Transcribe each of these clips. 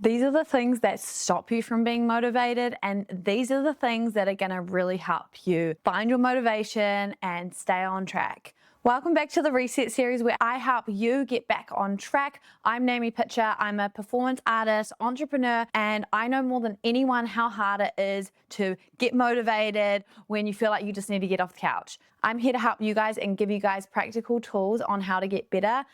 These are the things that stop you from being motivated, and these are the things that are going to really help you find your motivation and stay on track. Welcome back to the Reset series where I help you get back on track. I'm Naomi Pitcher. I'm a performance artist, entrepreneur, and I know more than anyone how hard it is to get motivated when you feel like you just need to get off the couch. I'm here to help you guys and give you guys practical tools on how to get better.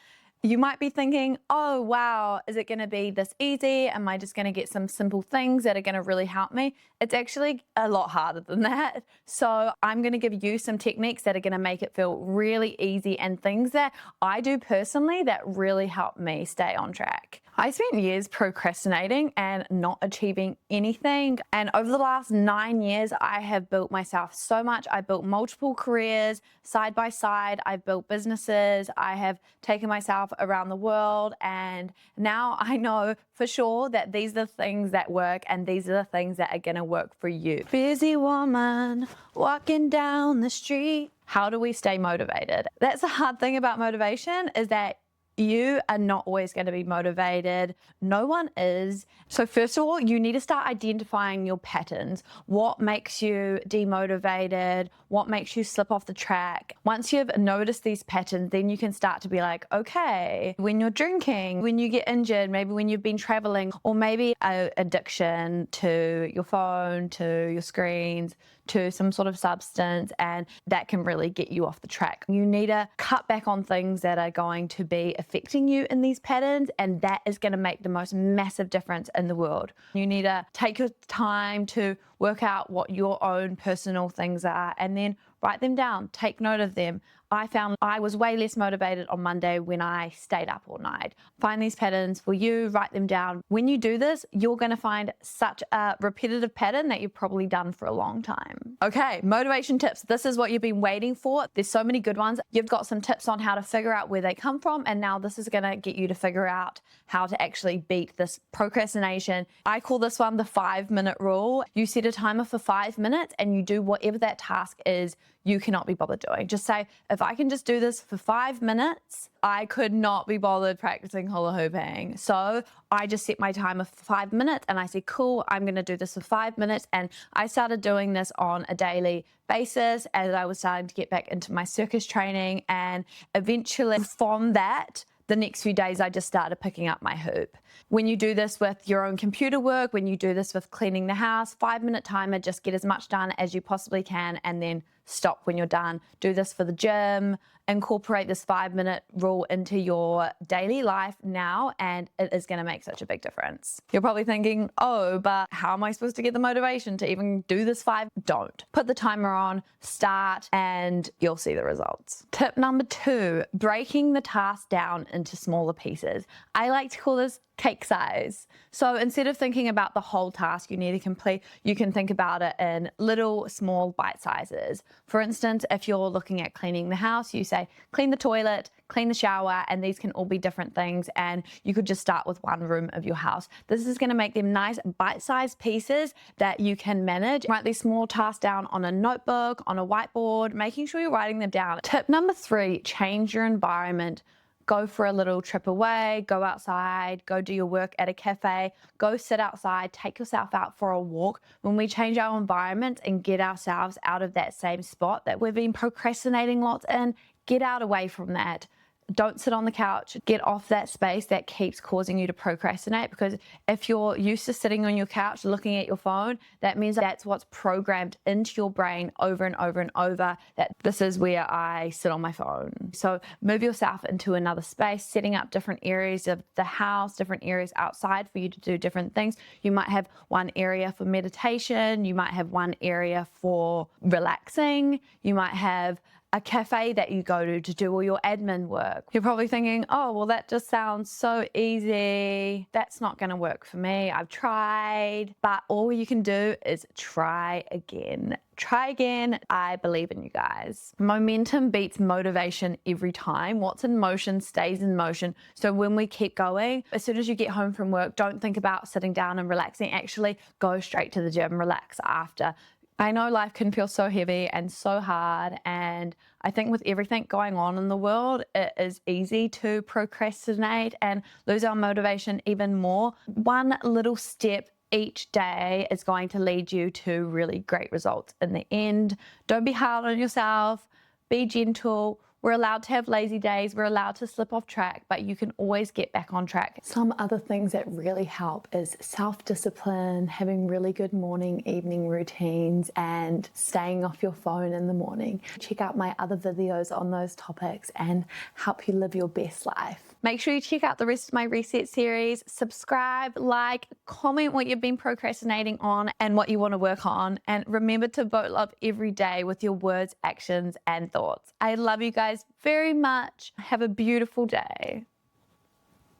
You might be thinking, oh, wow, is it going to be this easy? Am I just going to get some simple things that are going to really help me? It's actually a lot harder than that. So I'm going to give you some techniques that are going to make it feel really easy and things that I do personally that really help me stay on track. I spent years procrastinating and not achieving anything. And over the last 9 years, I have built myself so much. I built multiple careers side by side. I've built businesses. I have taken myself around the world. And now I know for sure that these are the things that work and these are the things that are going to work for you. Busy woman walking down the street. How do we stay motivated? That's the hard thing about motivation is that you are not always going to be motivated. No one is. So first of all, you need to start identifying your patterns. What makes you demotivated? What makes you slip off the track? Once you've noticed these patterns, then you can start to be like, okay, when you're drinking, when you get injured, maybe when you've been traveling, or maybe an addiction to your phone, to your screens, to some sort of substance, and that can really get you off the track. You need to cut back on things that are going to be affecting you in these patterns, and that is going to make the most massive difference in the world. You need to take your time to work out what your own personal things are and then write them down, take note of them. I found I was way less motivated on Monday when I stayed up all night. Find these patterns for you, write them down. When you do this, you're going to find such a repetitive pattern that you've probably done for a long time. Okay, motivation tips. This is what you've been waiting for. There's so many good ones. You've got some tips on how to figure out where they come from, and now this is going to get you to figure out how to actually beat this procrastination. I call this one the 5-minute rule. You set a timer for 5 minutes and you do whatever that task is you cannot be bothered doing. Just say, if I can just do this for 5 minutes, I could not be bothered practicing hula hooping. So I just set my timer for 5 minutes and I said, cool, I'm gonna do this for 5 minutes. And I started doing this on a daily basis as I was starting to get back into my circus training. And eventually from that, the next few days, I just started picking up my hoop. When you do this with your own computer work, when you do this with cleaning the house, 5-minute timer, just get as much done as you possibly can and then stop when you're done. Do this for the gym, incorporate this 5-minute rule into your daily life now, and it is gonna make such a big difference. You're probably thinking, oh, but how am I supposed to get the motivation to even do this 5? Don't. Put the timer on, start, and you'll see the results. Tip number 2, breaking the task down into smaller pieces. I like to call this cake size. So instead of thinking about the whole task you need to complete, you can think about it in little, small bite sizes. For instance, if you're looking at cleaning the house, you say, clean the toilet, clean the shower, and these can all be different things, and you could just start with one room of your house. This is gonna make them nice bite-sized pieces that you can manage. Write these small tasks down on a notebook, on a whiteboard, making sure you're writing them down. Tip number 3, change your environment. Go for a little trip away, go outside, go do your work at a cafe, go sit outside, take yourself out for a walk. When we change our environment and get ourselves out of that same spot that we've been procrastinating lots in, get out away from that. Don't sit on the couch. Get off that space that keeps causing you to procrastinate, because if you're used to sitting on your couch looking at your phone, that means that's what's programmed into your brain over and over and over, that this is where I sit on my phone. So move yourself into another space, setting up different areas of the house, different areas outside for you to do different things. You might have one area for meditation. You might have one area for relaxing. You might have a cafe that you go to do all your admin work. You're probably thinking, oh, well, that just sounds so easy. That's not gonna work for me. I've tried. But all you can do is try again. Try again. I believe in you guys. Momentum beats motivation every time. What's in motion stays in motion. So when we keep going, as soon as you get home from work, don't think about sitting down and relaxing. Actually, go straight to the gym, relax after. I know life can feel so heavy and so hard, and I think with everything going on in the world, it is easy to procrastinate and lose our motivation even more. One little step each day is going to lead you to really great results in the end. Don't be hard on yourself, be gentle. We're allowed to have lazy days, we're allowed to slip off track, but you can always get back on track. Some other things that really help is self-discipline, having really good morning, evening routines, and staying off your phone in the morning. Check out my other videos on those topics and help you live your best life. Make sure you check out the rest of my Reset series, subscribe, like, comment what you've been procrastinating on and what you want to work on, and remember to vote love every day with your words, actions, and thoughts. I love you guys very much. Have a beautiful day.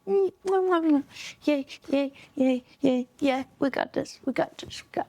Yeah, we got this, we got this, we got this.